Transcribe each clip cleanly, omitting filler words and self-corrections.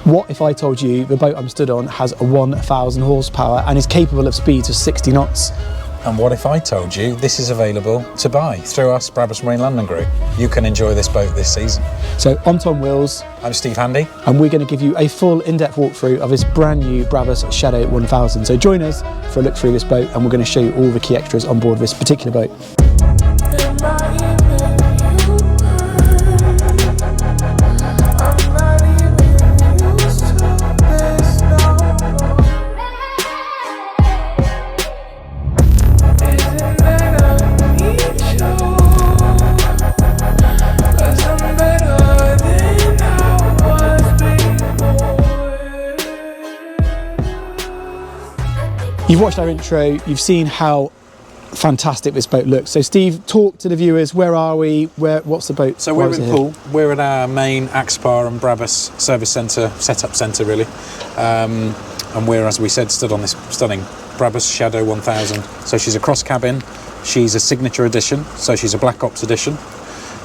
What if I told you the boat I'm stood on has a 1,000 horsepower and is capable of speeds of 60 knots? And what if I told you this is available to buy through us, Brabus Marine London Group? You can enjoy this boat this season. So I'm Tom Wills. I'm Steve Handy. And we're going to give you a full in-depth walkthrough of this brand new Brabus Shadow 1000. So join us for a look through this boat and we're going to show you all the key extras on board this particular boat. You've watched our intro, you've seen how fantastic this boat looks. So Steve, talk to the viewers, where are we, what's the boat? So we're in Poole, we're at our main Axopar and Brabus service centre, setup centre really. And we're, as we said, stood on this stunning Brabus Shadow 1000. So she's a cross cabin, she's a signature edition, so she's a Black Ops edition.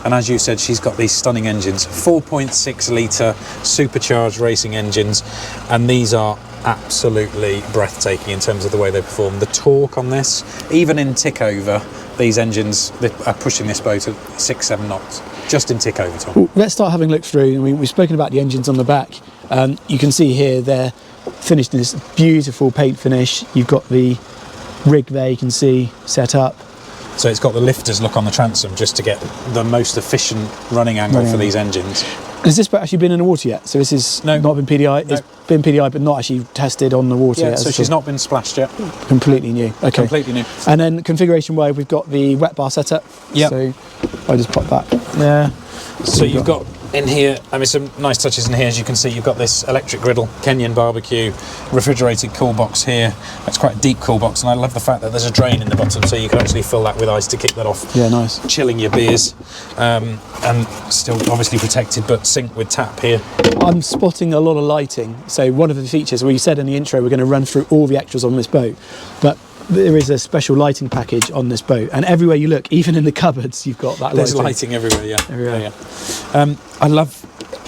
And as you said, she's got these stunning engines, 4.6 litre supercharged racing engines, and these are absolutely breathtaking in terms of the way they perform. The torque on this, even in tick over, these engines are pushing this boat at 6-7 knots, just in tick over, Tom. Well, let's start having a look through. I mean, we've spoken about the engines on the back. You can see here they're finished in this beautiful paint finish. You've got the rig there, you can see, set up. So it's got the lifter's look on the transom just to get the most efficient running angle for these engines. Has this boat actually been in the water yet? So this is not been PDI, it's been PDI but not actually tested on the water yet. So she's not been splashed yet. Completely new. Okay. Completely new. And then configuration wise, we've got the wet bar setup. Yeah. So I just pop that there. So you've got in here, I mean, some nice touches in here. As you can see, you've got this electric griddle, Kenyan barbecue, refrigerated cool box here. That's quite a deep cool box, and I love the fact that there's a drain in the bottom, so you can actually fill that with ice to kick that off. Yeah, nice. Chilling your beers, and still obviously protected, but sink with tap here. I'm spotting a lot of lighting. So one of the features, we said in the intro, we're going to run through all the extras on this boat, but there is a special lighting package on this boat, and everywhere you look, even in the cupboards, you've got that. There's lighting everywhere, yeah. Everywhere. Yeah. I love,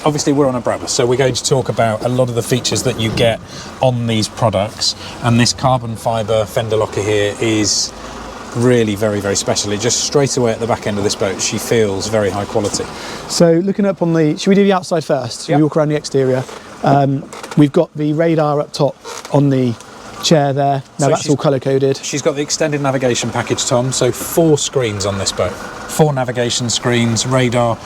obviously we're on a Brabus, so we're going to talk about a lot of the features that you get on these products, and this carbon fibre fender locker here is really very, very special. It just straight away at the back end of this boat, she feels very high quality. So looking up on the, should we do the outside first? Yep. We walk around the exterior. We've got the radar up top on the chair there. Now that's all colour coded. She's got the extended navigation package, Tom, so 4 screens on this boat. 4 navigation screens, radar,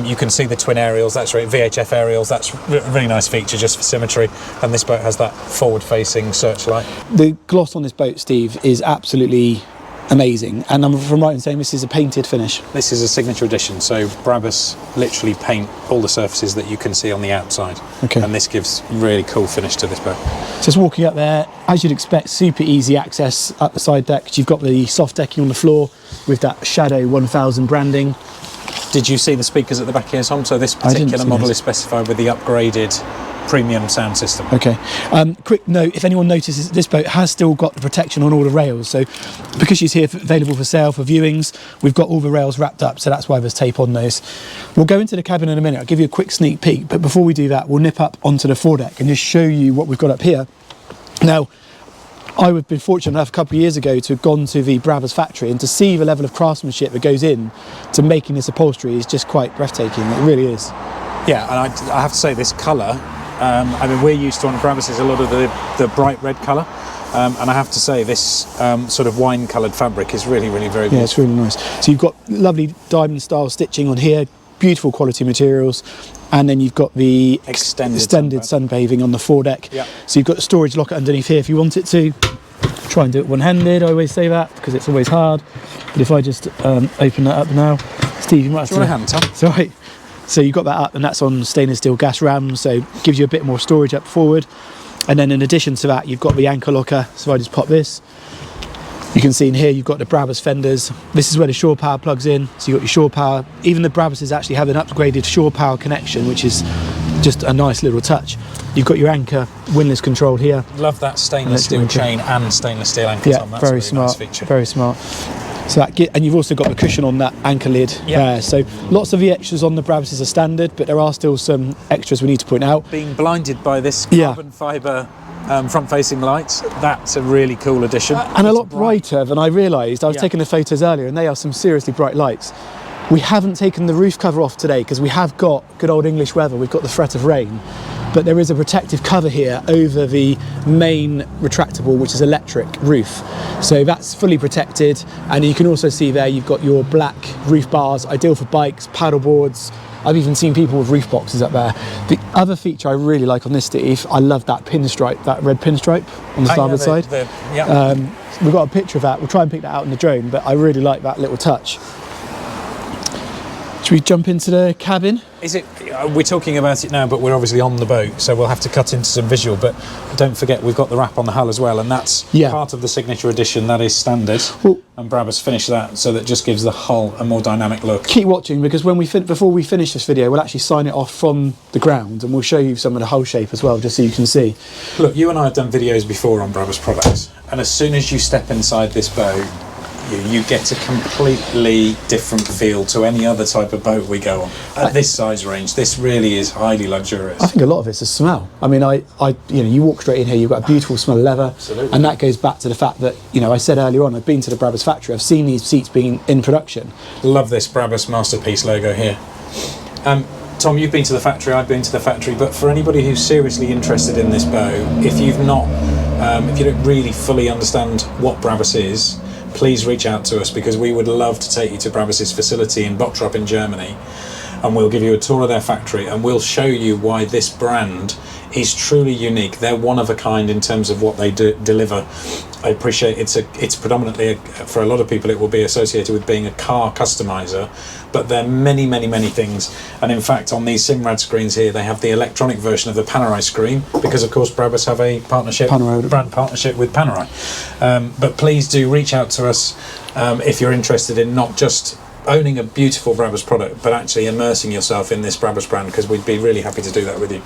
you can see the twin aerials, that's right, VHF aerials, that's a really nice feature just for symmetry, and this boat has that forward facing searchlight. The gloss on this boat, Steve, is absolutely amazing, and I'm right in saying this is a painted finish. This is a signature edition, so Brabus literally paint all the surfaces that you can see on the outside. Okay. And this gives really cool finish to this boat. Just walking up there, as you'd expect, super easy access up the side deck. You've got the soft decking on the floor with that Shadow 1000 branding. Did you see the speakers at the back here, Tom? So this particular model is specified with the upgraded premium sound system. Okay. Quick note, if anyone notices, this boat has still got the protection on all the rails. So because she's here available for sale for viewings, we've got all the rails wrapped up. So that's why there's tape on those. We'll go into the cabin in a minute. I'll give you a quick sneak peek. But before we do that, we'll nip up onto the foredeck and just show you what we've got up here. Now, I've been fortunate enough a couple of years ago to have gone to the Brabus factory, and to see the level of craftsmanship that goes in to making this upholstery is just quite breathtaking. It really is. Yeah, and I have to say this colour, I mean, we're used to on Brabus is a lot of the bright red colour, and I have to say this sort of wine coloured fabric is really, really very good. Yeah, it's really nice. So you've got lovely diamond style stitching on here, beautiful quality materials, and then you've got the extended sunbathing on the foredeck. Yeah. So you've got a storage locker underneath here if you want it to. Try and do it one-handed, I always say that, because it's always hard. But if I just open that up now, Steve, you might have to... Do you want a hand, Tom? It's all right. So you've got that up, and that's on stainless steel gas rams, so gives you a bit more storage up forward. And then in addition to that, you've got the anchor locker. So if I just pop this, you can see in here you've got the Brabus fenders. This is where the shore power plugs in, so you've got your shore power. Even the Brabuses actually have an upgraded shore power connection, which is just a nice little touch. You've got your anchor, windlass control here. Love that stainless steel chain and stainless steel anchors on that. Very smart, nice feature. Very smart. So and you've also got the cushion on that anchor lid there. So lots of the extras on the Brabuses are standard, but there are still some extras we need to point out. Being blinded by this carbon fibre front-facing lights, that's a really cool addition. And a lot brighter than I realised. I was taking the photos earlier, and they are some seriously bright lights. We haven't taken the roof cover off today because we have got good old English weather. We've got the threat of rain, but there is a protective cover here over the main retractable, which is electric roof. So that's fully protected, and you can also see there you've got your black roof bars, ideal for bikes, paddle boards. I've even seen people with roof boxes up there. The other feature I really like on this, Steve, I love that pinstripe, that red pinstripe on the starboard side. We've got a picture of that. We'll try and pick that out in the drone, but I really like that little touch. Should we jump into the cabin? We're talking about it now, but we're obviously on the boat, so we'll have to cut into some visual. But don't forget, we've got the wrap on the hull as well, and that's part of the signature edition. That is standard, and Brabus finished that, so that just gives the hull a more dynamic look. Keep watching, because when before we finish this video, we'll actually sign it off from the ground, and we'll show you some of the hull shape as well, just so you can see. Look, you and I have done videos before on Brabus products, and as soon as you step inside this boat, you get a completely different feel to any other type of boat we go on. At this size range, this really is highly luxurious. I think a lot of it's a smell. I mean, you walk straight in here, you've got a beautiful smell of leather. Absolutely. And that goes back to the fact that, I said earlier on, I've been to the Brabus factory, I've seen these seats being in production. Love this Brabus Masterpiece logo here. Tom, you've been to the factory, I've been to the factory, but for anybody who's seriously interested in this boat, if you don't really fully understand what Brabus is, please reach out to us, because we would love to take you to Brabus's facility in Bottrop in Germany, and we'll give you a tour of their factory, and we'll show you why this brand is truly unique. They're one of a kind in terms of what they deliver. I appreciate it's predominantly, for a lot of people, it will be associated with being a car customizer, but there are many, many, many things. And in fact, on these Simrad screens here, they have the electronic version of the Panerai screen, because of course Brabus have a brand partnership with Panerai. But please do reach out to us if you're interested in not just owning a beautiful Brabus product, but actually immersing yourself in this Brabus brand, because we'd be really happy to do that with you.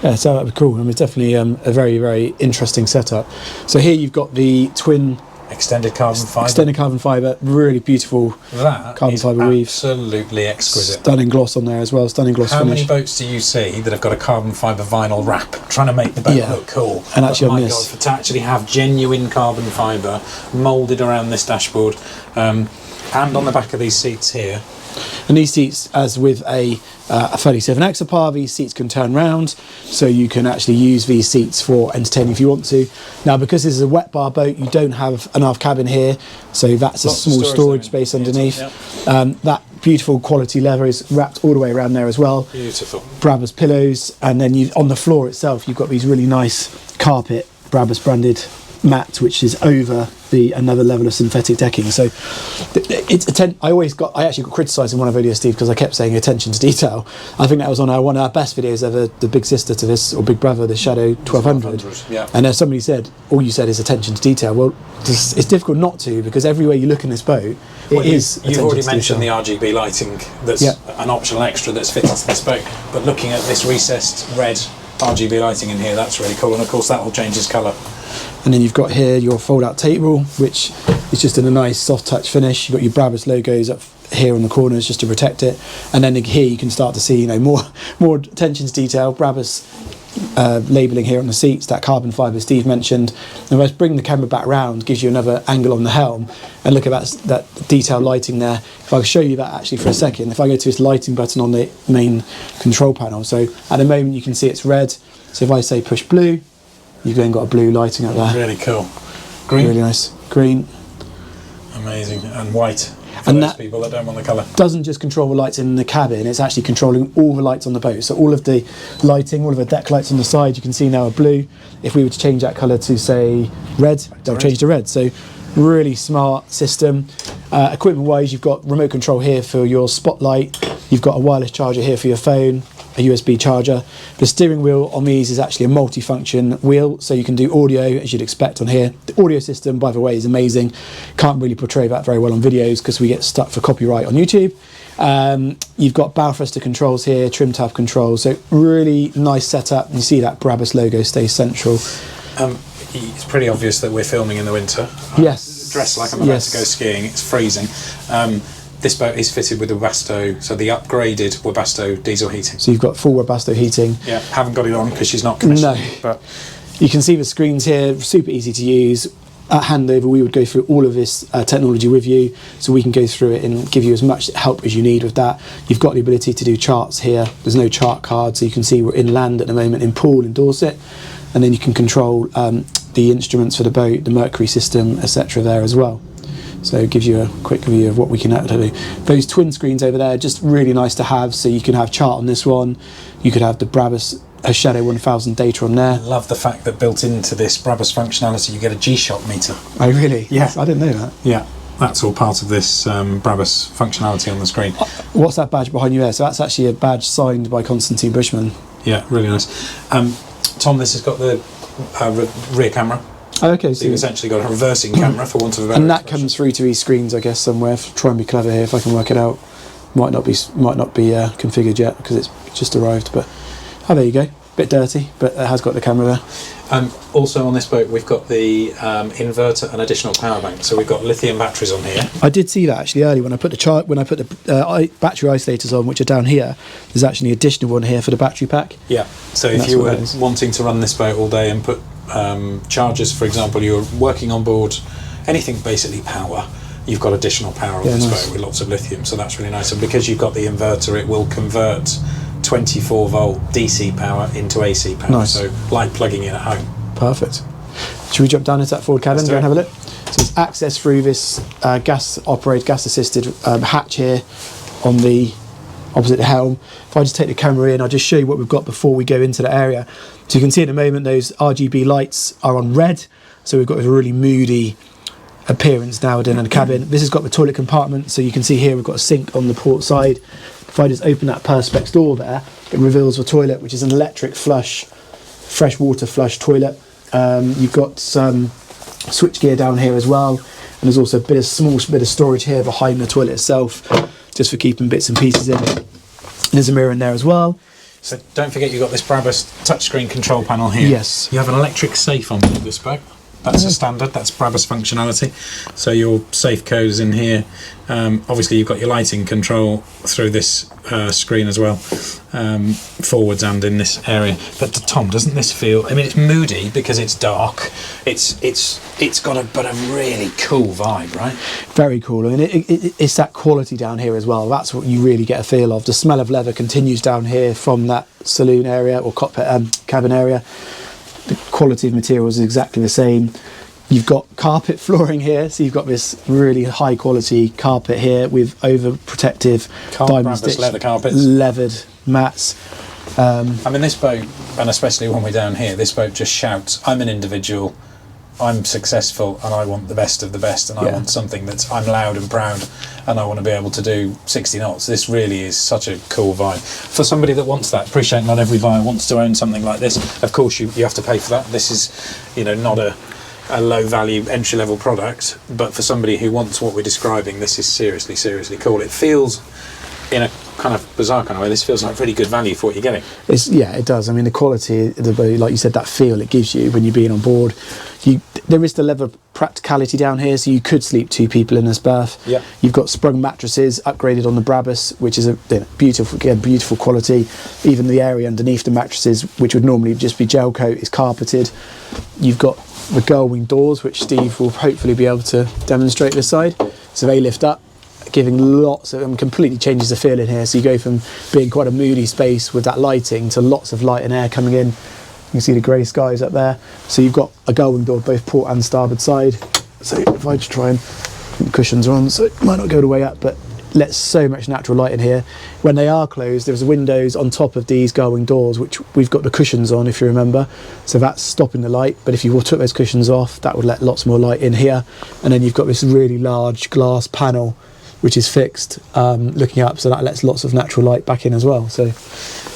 Yeah, so that would be cool. I mean, it's definitely a very, very interesting setup. So here you've got the twin extended carbon fibre, really beautiful carbon fibre weave. Absolutely exquisite. Stunning gloss on there as well, stunning gloss finish. How many boats do you see that have got a carbon fibre vinyl wrap trying to make the boat look cool? And actually on this, to actually have genuine carbon fibre moulded around this dashboard, and on the back of these seats here. And these seats, as with a 37 Axopar, these seats can turn round, so you can actually use these seats for entertaining if you want to. Now, because this is a wet bar boat, you don't have an aft cabin here, so that's a small storage space underneath. That beautiful quality leather is wrapped all the way around there as well. Beautiful. Brabus pillows, and then on the floor itself, you've got these really nice carpet Brabus branded mat, which is over another level of synthetic decking. So I actually got criticised in one of the videos, Steve, because I kept saying attention to detail. I think that was on one of our best videos ever, the big sister to this, or big brother, the Shadow 1200. And somebody said, all you said is attention to detail. Well, it's difficult not to, because everywhere you look in this boat, you've already mentioned the RGB lighting that's an optional extra that's fitted to this boat, but looking at this recessed red RGB lighting in here, that's really cool, and of course that will change its colour. And then you've got here your fold-out table, which is just in a nice soft touch finish. You've got your Brabus logos up here on the corners just to protect it, and then here you can start to see more attention to detail. Brabus labelling here on the seats, that carbon fibre Steve mentioned. And if I bring the camera back round, gives you another angle on the helm, and look at that detailed lighting there. If I can show you that actually for a second, if I go to this lighting button on the main control panel, so at the moment you can see it's red, so if I say push blue, you've then got a blue lighting up there. Really cool. Green. Really nice. Green. Amazing. And white. For those people that don't want the colour. Doesn't just control the lights in the cabin, it's actually controlling all the lights on the boat. So all of the lighting, all of the deck lights on the side, you can see now are blue. If we were to change that colour to, say, red, they'll change to red. So really smart system. Equipment wise, you've got remote control here for your spotlight. You've got a wireless charger here for your phone, a USB charger. The steering wheel on these is actually a multi-function wheel, so you can do audio as you'd expect on here. The audio system, by the way, is amazing. Can't really portray that very well on videos because we get stuck for copyright on YouTube. You've got bow thruster controls here, trim tab controls, so really nice setup. You see that Brabus logo stays central. It's pretty obvious that we're filming in the winter. Yes. dressed like I'm about to go skiing. It's freezing. This boat is fitted with the Webasto, so the upgraded Webasto diesel heating. So you've got full Webasto heating. Yeah, haven't got it on because she's not commissioned. No. But you can see the screens here, super easy to use. At handover, we would go through all of this technology with you, so we can go through it and give you as much help as you need with that. You've got the ability to do charts here. There's no chart card, so you can see we're inland at the moment in Poole in Dorset, and then you can control the instruments for the boat, the Mercury system, etc. there as well. So it gives you a quick view of what we can actually do. Those twin screens over there, just really nice to have, so you can have chart on this one, you could have the BRABUS Shadow 1000 data on there. I love the fact that built into this BRABUS functionality you get a G-Shock meter. Oh really? Yeah. I didn't know that. Yeah, that's all part of this BRABUS functionality on the screen. What's that badge behind you there? So that's actually a badge signed by Constantine Bushman. Yeah, really nice. Tom, this has got the rear camera. Oh, okay, So you've essentially got a reversing camera, for want of a better and that expression. comes through to these screens, I guess, somewhere. Try and be clever here if I can work it out. Might not be configured yet because it's just arrived. But oh, there you go. Bit dirty, but it has got the camera there. Also on this boat, we've got the inverter and additional power bank. So we've got lithium batteries on here. I did see that actually earlier when I put the battery isolators on, which are down here. There's actually an additional one here for the battery pack. Yeah. So if you were wanting to run this boat all day and put chargers, for example, you're working on board anything basically power, you've got additional power on this boat with lots of lithium, so that's really nice. And because you've got the inverter, it will convert 24 volt DC power into AC power, so like plugging in at home. Perfect. Should we jump down into that forward cabin and go and have a look? So it's access through this gas assisted hatch here on the opposite the helm. If I just take the camera in, I'll just show you what we've got before we go into the area. So you can see at the moment those RGB lights are on red, so we've got a really moody appearance now in the cabin. This has got the toilet compartment, so you can see here we've got a sink on the port side. If I just open that Perspex door there, it reveals the toilet, which is an electric flush, fresh water flush toilet. You've got some switchgear down here as well, and there's also a small bit of storage here behind the toilet itself, just for keeping bits and pieces in. There's a mirror in there as well. So don't forget you've got this BRABUS touchscreen control panel here. Yes. You have an electric safe on board this boat. That's a standard, that's BRABUS functionality. So your safe code is in here. Obviously you've got your lighting control through this screen as well, forwards and in this area. But Tom, doesn't this feel, I mean, it's moody because it's dark. It's got a really cool vibe, right? Very cool. I mean, it's that quality down here as well. That's what you really get a feel of. The smell of leather continues down here from that saloon area or cockpit cabin area. The quality of materials is exactly the same. You've got carpet flooring here, so you've got this really high quality carpet here with overprotective diamond stitched leather carpets, leathered mats. I mean, this boat, and especially when we're down here, this boat just shouts, I'm an individual, I'm successful, and I want the best of the best, and I want something I'm loud and proud, and I want to be able to do 60 knots. This really is such a cool vibe. For somebody that wants that, appreciate not every buyer wants to own something like this. Of course, you have to pay for that. This is, not a low value entry level product, but for somebody who wants what we're describing, this is seriously cool. It feels, in a kind of bizarre kind of way, this feels like really good value for what you're getting. It does. I mean, the quality, like you said, that feel it gives you when you're being on board. There is the level of practicality down here, so you could sleep 2 people in this berth. Yeah. You've got sprung mattresses upgraded on the BRABUS, which is a beautiful quality. Even the area underneath the mattresses, which would normally just be gel coat, is carpeted. You've got the gull wing doors, which Steve will hopefully be able to demonstrate this side. So they lift up, giving lots of, completely changes the feel in here. So you go from being quite a moody space with that lighting to lots of light and air coming in. You can see the grey skies up there. So you've got a gull wing door both port and starboard side. So if I just try and put the cushions are on, so it might not go the way up, but lets so much natural light in here. When they are closed, there's windows on top of these gull wing doors, which we've got the cushions on, if you remember. So that's stopping the light, but if you took those cushions off, that would let lots more light in here. And then you've got this really large glass panel, which is fixed, looking up, so that lets lots of natural light back in as well. So,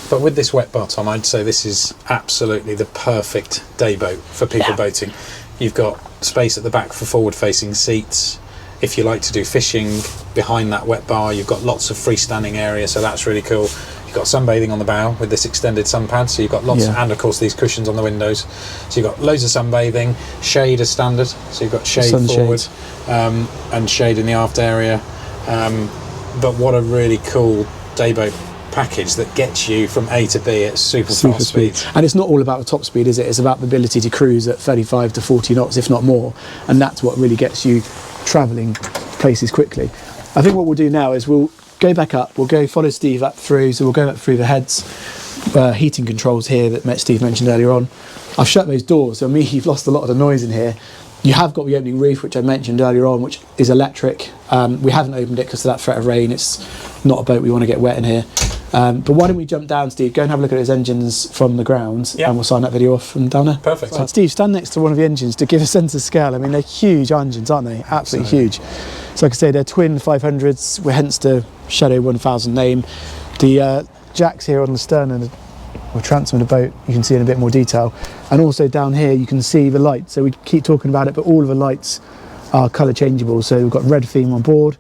but with this wet bar, Tom, I'd say this is absolutely the perfect day boat for people boating. You've got space at the back for forward-facing seats. If you like to do fishing behind that wet bar, you've got lots of freestanding area, so that's really cool. You've got sunbathing on the bow with this extended sun pad, so you've got lots, and of course these cushions on the windows. So you've got loads of sunbathing, shade as standard, so you've got shade forward and shade in the aft area. But what a really cool dayboat package that gets you from A to B at super fast speeds. And it's not all about the top speed, is it? It's about the ability to cruise at 35 to 40 knots, if not more. And that's what really gets you travelling places quickly. I think what we'll do now is we'll go back up, we'll go follow Steve up through, so we'll go up through the heads, heating controls here that Steve mentioned earlier on. I've shut those doors, so you've lost a lot of the noise in here. You have got the opening roof, which I mentioned earlier on, which is electric. We haven't opened it because of that threat of rain. It's not a boat we want to get wet in here. But why don't we jump down, Steve, go and have a look at his engines from the ground, and we'll sign that video off from down there. Perfect. So, Steve, stand next to one of the engines to give a sense of scale. I mean, they're huge engines, aren't they? Absolutely huge. So like I say, they're twin 500s, hence the Shadow 1000 name. The jacks here on the stern or transom of the boat, you can see in a bit more detail. And also down here, you can see the lights. So we keep talking about it, but all of the lights are colour changeable. So we've got red theme on board,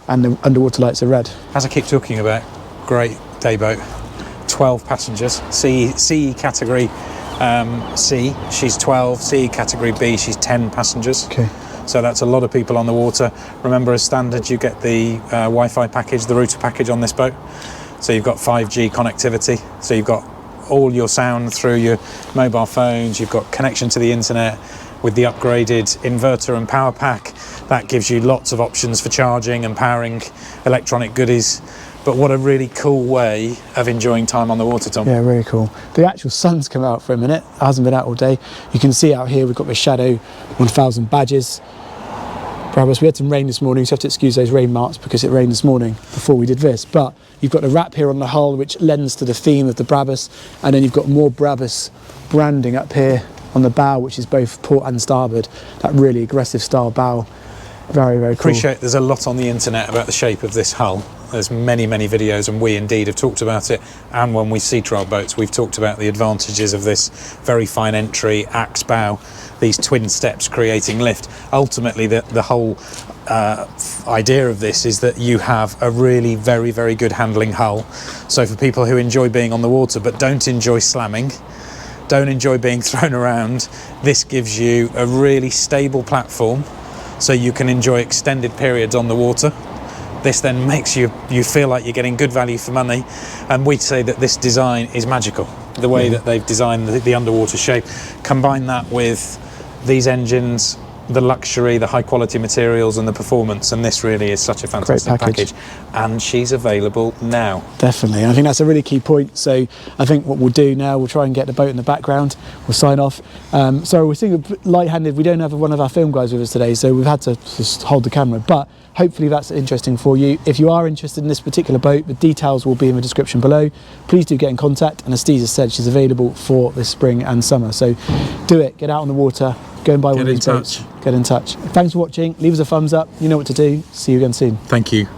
and the underwater lights are red. As I keep talking about, great dayboat, 12 passengers, CE category C, she's 12, CE category B, she's 10 passengers. Okay. So that's a lot of people on the water. Remember, as standard, you get the Wi-Fi package, the router package on this boat. So you've got 5G connectivity. So you've got all your sound through your mobile phones. You've got connection to the internet with the upgraded inverter and power pack. That gives you lots of options for charging and powering electronic goodies. But what a really cool way of enjoying time on the water, Tom. Yeah, really cool. The actual sun's come out for a minute. It hasn't been out all day. You can see out here we've got the Shadow 1000 badges. Brabus, we had some rain this morning, so you have to excuse those rain marks because it rained this morning before we did this. But you've got the wrap here on the hull, which lends to the theme of the Brabus, and then you've got more Brabus branding up here on the bow, which is both port and starboard. That really aggressive style bow. Very, very cool. Appreciate there's a lot on the internet about the shape of this hull. There's many, many videos, and we indeed have talked about it. And when we sea trial boats, we've talked about the advantages of this very fine entry axe bow, these twin steps creating lift. Ultimately, the whole idea of this is that you have a really very, very good handling hull. So for people who enjoy being on the water but don't enjoy slamming, don't enjoy being thrown around, this gives you a really stable platform so you can enjoy extended periods on the water. This then makes you feel like you're getting good value for money, and we'd say that this design is magical. The way that they've designed the underwater shape, combine that with these engines, the luxury, the high quality materials and the performance, and this really is such a fantastic package. And she's available now. Definitely, I think that's a really key point. So I think what we'll do now, we'll try and get the boat in the background, we'll sign off. So we're thinking light-handed, we don't have one of our film guys with us today, so we've had to just hold the camera, but hopefully that's interesting for you. If you are interested in this particular boat, the details will be in the description below. Please do get in contact, and as Steve has said, she's available for this spring and summer. So do it, get out on the water, go and buy one of these boats. Get in touch. Thanks for watching, leave us a thumbs up, you know what to do. See you again soon. Thank you.